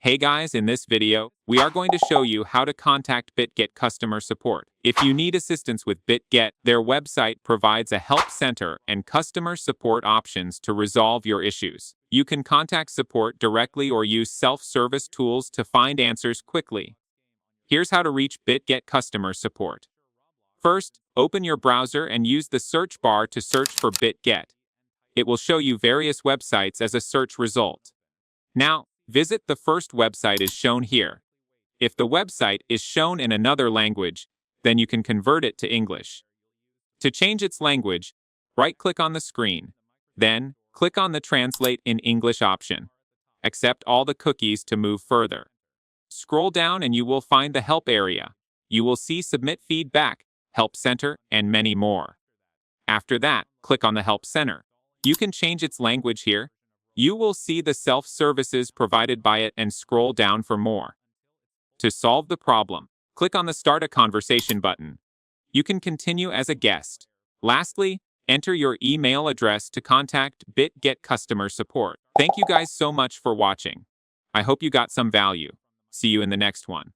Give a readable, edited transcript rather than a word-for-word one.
Hey guys, in this video, we are going to show you how to contact Bitget customer support. If you need assistance with Bitget, their website provides a help center and customer support options to resolve your issues. You can contact support directly or use self-service tools to find answers quickly. Here's how to reach Bitget customer support. First, open your browser and use the search bar to search for Bitget. It will show you various websites as a search result. Now, visit the first website is shown here. If the website is shown in another language, then you can convert it to English. To change its language, right-click on the screen. Then, click on the Translate in English option. Accept all the cookies to move further. Scroll down and you will find the Help area. You will see Submit Feedback, Help Center, and many more. After that, click on the Help Center. You can change its language here. You will see the self-services provided by it and scroll down for more. To solve the problem, click on the Start a Conversation button. You can continue as a guest. Lastly, enter your email address to contact Bitget customer support. Thank you guys so much for watching. I hope you got some value. See you in the next one.